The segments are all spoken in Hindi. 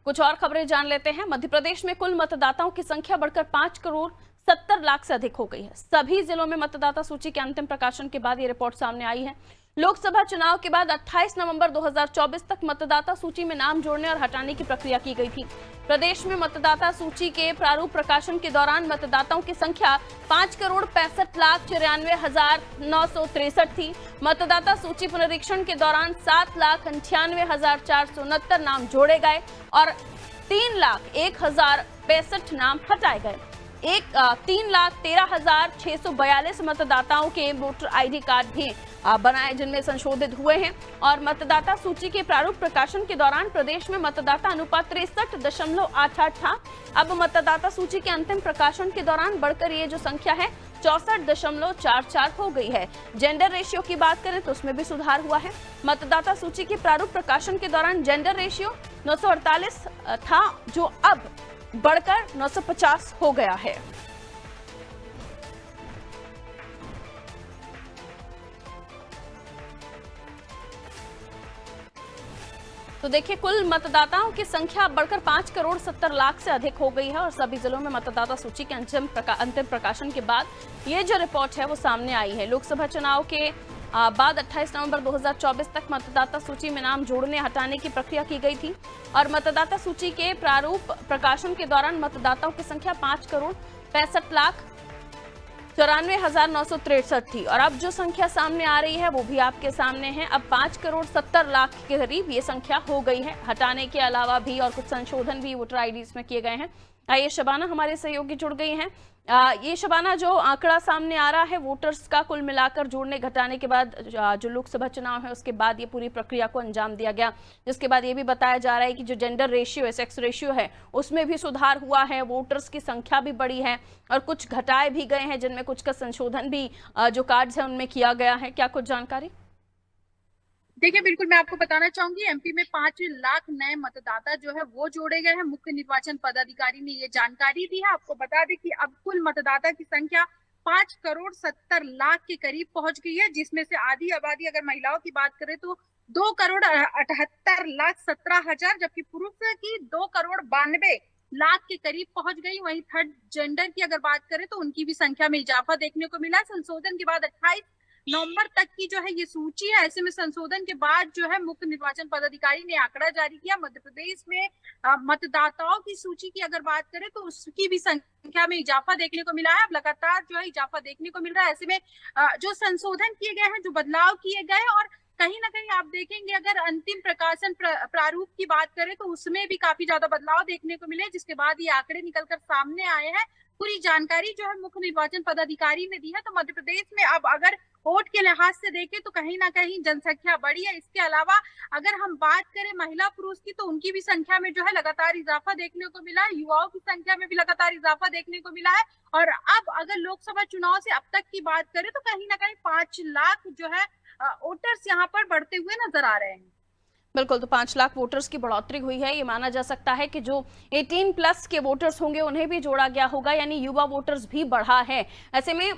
कुछ और खबरें जान लेते हैं। मध्य प्रदेश में कुल मतदाताओं की संख्या बढ़कर 5,70,00,000 से अधिक हो गई है। सभी जिलों में मतदाता सूची के अंतिम प्रकाशन के बाद ये रिपोर्ट सामने आई है। लोकसभा चुनाव के बाद 28 नवंबर 2024 तक मतदाता सूची में नाम जोड़ने और हटाने की प्रक्रिया की गई थी। प्रदेश में मतदाता सूची के प्रारूप प्रकाशन के दौरान मतदाताओं की संख्या 5,65,94,963 थी। मतदाता सूची पुनरीक्षण के दौरान 7,98,469 नाम जोड़े गए और 3,01,065 नाम हटाए गए। 3,13,642 मतदाताओं के वोटर आईडी कार्ड भी बनाए, जिनमें संशोधित हुए हैं। और मतदाता सूची के प्रारूप प्रकाशन के दौरान प्रदेश में मतदाता अनुपात 63.88 था। अब मतदाता सूची के अंतिम प्रकाशन के दौरान बढ़कर ये जो संख्या है 64.44 हो गई है। जेंडर रेशियो की बात करें तो उसमें भी सुधार हुआ है। मतदाता सूची के प्रारूप प्रकाशन के दौरान जेंडर रेशियो 948 था, जो अब बढ़कर 950 हो गया है। तो देखिए, कुल मतदाताओं की संख्या बढ़कर 5,70,00,000 से अधिक हो गई है और सभी जिलों में मतदाता सूची के अंतिम प्रकाशन के बाद ये जो रिपोर्ट है वो सामने आई है। लोकसभा चुनाव के बाद 28 नवंबर 2024 तक मतदाता सूची में नाम जोड़ने हटाने की प्रक्रिया की गई थी और मतदाता सूची के प्रारूप प्रकाशन के दौरान मतदाताओं की संख्या 5,65,94,963 थी और अब जो संख्या सामने आ रही है वो भी आपके सामने है। अब 5,70,00,000 के करीब ये संख्या हो गई है। हटाने के अलावा भी और कुछ संशोधन भी वोटर आईडीज में किए गए हैं। आइए शबाना हमारे सहयोगी जुड़ गई हैं। ये शबाना, जो आंकड़ा सामने आ रहा है वोटर्स का कुल मिलाकर जोड़ने घटाने के बाद जो लोकसभा चुनाव है उसके बाद ये पूरी प्रक्रिया को अंजाम दिया गया, जिसके बाद ये भी बताया जा रहा है कि जो जेंडर रेशियो है, सेक्स रेशियो है, उसमें भी सुधार हुआ है। वोटर्स की संख्या भी बढ़ी है और कुछ घटाए भी गए हैं, जिनमें कुछ का संशोधन भी जो कार्ड्स है उनमें किया गया है। क्या कुछ जानकारी? देखिए, बिल्कुल मैं आपको बताना चाहूंगी, एमपी में 5 लाख नए मतदाता जो है वो जोड़े गए हैं। मुख्य निर्वाचन पदाधिकारी ने ये जानकारी दी है। आपको बता दें कि अब कुल मतदाता की संख्या 5,70,00,000 के करीब पहुंच गई है, जिसमें से आधी आबादी अगर महिलाओं की बात करें तो 2,78,17,000, जबकि पुरुष की 2,92,00,000 के करीब पहुंच गई। वहीं थर्ड जेंडर की अगर बात करें तो उनकी भी संख्या में इजाफा देखने को मिला। संशोधन के बाद 28 नवंबर तक की जो है ये सूची है। ऐसे में संशोधन के बाद जो है मुख्य निर्वाचन पदाधिकारी ने आंकड़ा जारी किया। मध्य प्रदेश में मतदाताओं की सूची की अगर बात करें तो उसकी भी संख्या में इजाफा देखने को मिला है। अब लगातार जो है इजाफा देखने को मिल रहा है। ऐसे में जो संशोधन किए गए हैं, जो बदलाव किए गए, और कहीं ना कहीं आप देखेंगे अगर अंतिम प्रकाशन प्रारूप की बात करें तो उसमें भी काफी ज्यादा बदलाव देखने को मिले, जिसके बाद ये आंकड़े निकलकर सामने आए हैं। पूरी जानकारी जो है मुख्य निर्वाचन पदाधिकारी ने दी है। तो मध्य प्रदेश में अब अगर वोट के लिहाज से देखें तो कहीं ना कहीं जनसंख्या बढ़ी है। इसके अलावा अगर हम बात करें महिला पुरुष की तो उनकी भी संख्या में जो है लगातार इजाफा देखने को मिला है। युवाओं की संख्या में भी लगातार इजाफा देखने को मिला है। और अब अगर लोकसभा चुनाव से अब तक की बात करें तो कहीं ना कहीं 5 लाख जो है वोटर्स यहाँ पर बढ़ते हुए नजर आ रहे हैं। बिल्कुल, तो 5 लाख वोटर्स की बढ़ोतरी हुई है। ये माना जा सकता है कि जो 18+ के वोटर्स होंगे उन्हें भी जोड़ा गया होगा, यानी युवा वोटर्स भी बढ़ा है। ऐसे में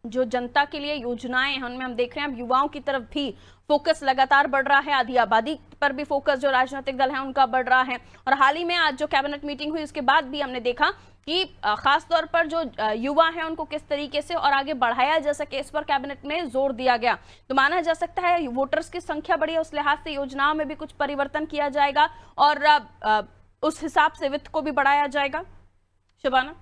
जो जनता के लिए योजनाएं हैं उनमें हम देख रहे हैं अब युवाओं की तरफ भी फोकस लगातार बढ़ रहा है। आधी आबादी पर भी फोकस जो राजनीतिक दल है उनका बढ़ रहा है। और हाल ही में आज जो कैबिनेट मीटिंग हुई उसके बाद भी हमने देखा कि खास तौर पर जो युवा है उनको किस तरीके से और आगे बढ़ाया जा सके, इस पर कैबिनेट में जोर दिया गया। तो माना जा सकता है वोटर्स की संख्या बढ़ी है, उस लिहाज से योजनाओं में भी कुछ परिवर्तन किया जाएगा और उस हिसाब से वित्त को भी बढ़ाया जाएगा। शबाना,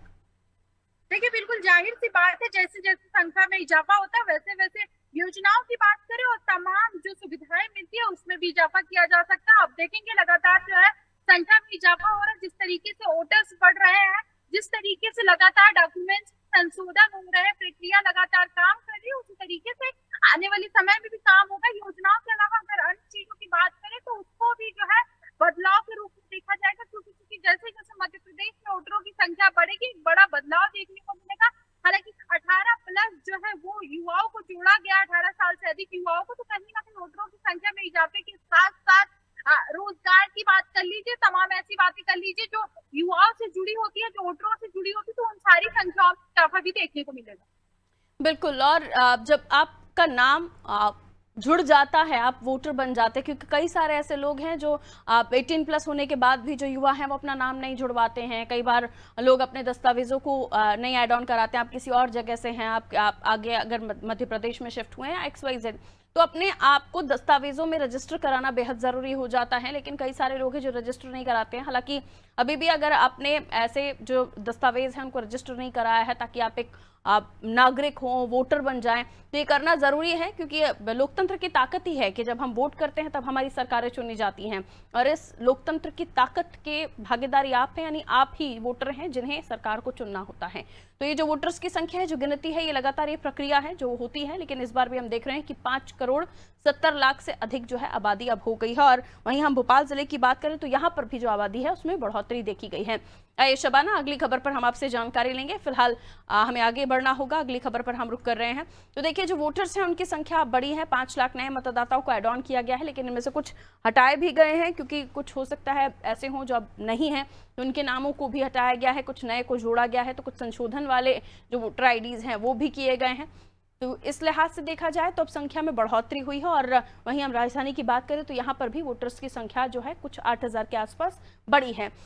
देखिए, बिल्कुल जाहिर सी बात है, जैसे जैसे संख्या में इजाफा होता है वैसे वैसे योजनाओं की बात करें और तमाम जो सुविधाएं मिलती है उसमें भी इजाफा किया जा सकता है। आप देखेंगे लगातार जो है संख्या में इजाफा हो रहा है। जिस तरीके से वोटर्स बढ़ रहे हैं, जिस तरीके से लगातार डॉक्यूमेंट्स संशोधन हो रहे हैं, प्रक्रिया लगातार काम कर रही है, उसी तरीके से आने वाले समय में भी काम होगा। योजनाओं के अलावा अगर अन्य चीजों की बात करें तो उसको भी जो है बदलाव के रूप में देखा जाएगा, क्योंकि जैसे जैसे मध्य प्रदेश में वोटरों की संख्या बढ़ेगी एक बड़ा बदलाव देखने को मिलेगा। हालांकि 18+ जो है वो युवाओं को जोड़ा गया, 18 साल से अधिक युवाओं को, तो कहीं ना कहीं वोटरों की संख्या में इजाफे के साथ साथ रोजगार की बात कर लीजिए, तमाम ऐसी बातें कर लीजिए जो युवाओं से जुड़ी होती है, जो वोटरों से जुड़ी होती है, तो उन सारी संख्याओं में इजाफा भी देखने को मिलेगा। बिल्कुल। और जब आपका नाम जुड़ जाता है, आप वोटर बन जाते हैं, क्योंकि कई सारे ऐसे लोग हैं जो आप 18 प्लस होने के बाद भी जो युवा हैं वो अपना नाम नहीं जुड़वाते हैं। कई बार लोग अपने दस्तावेजों को नहीं ऐड ऑन कराते हैं। आप किसी और जगह से हैं, आप आगे अगर मध्य प्रदेश में शिफ्ट हुए हैं XYZ, तो अपने आप को दस्तावेजों में रजिस्टर कराना बेहद जरूरी हो जाता है। लेकिन कई सारे लोग हैं जो रजिस्टर नहीं कराते हैं। हालांकि अभी भी अगर आपने ऐसे जो दस्तावेज हैं उनको रजिस्टर नहीं कराया है ताकि आप नागरिक हो, वोटर बन जाएं, तो ये करना जरूरी है, क्योंकि लोकतंत्र की ताकत ही है कि जब हम वोट करते हैं तब हमारी सरकारें चुनी जाती हैं। और इस लोकतंत्र की ताकत के भागीदारी आप हैं, यानी आप ही वोटर हैं जिन्हें सरकार को चुनना होता है। तो ये जो वोटर्स की संख्या है, जो गिनती है, ये लगातार ये प्रक्रिया है जो होती है। लेकिन इस बार भी हम देख रहे हैं कि 5,70,00,000 से अधिक जो है आबादी अब हो गई है। और वहीं हम भोपाल जिले की बात करें तो यहाँ पर भी जो आबादी है उसमें बढ़ोतरी देखी गई है। आइए शबाना, अगली खबर पर हम आपसे जानकारी लेंगे। फिलहाल हमें आगे बढ़ना होगा, अगली खबर पर हम रुक कर रहे हैं। तो देखिए, जो वोटर्स हैं उनकी संख्या बड़ी है। 5 लाख नए मतदाताओं को एड ऑन किया गया है, लेकिन इनमें से कुछ हटाए भी गए हैं, क्योंकि कुछ हो सकता है ऐसे हों जो अब नहीं हैं, तो उनके नामों को भी हटाया गया है, कुछ नए को जोड़ा गया है। तो कुछ संशोधन वाले जो वोटर IDs हैं वो भी किए गए हैं। तो इस लिहाज से देखा जाए तो अब संख्या में बढ़ोतरी हुई है। और वहीं हम राजधानी की बात करें तो यहाँ पर भी वोटर्स की संख्या जो है कुछ 8,000 के आसपास बढ़ी है।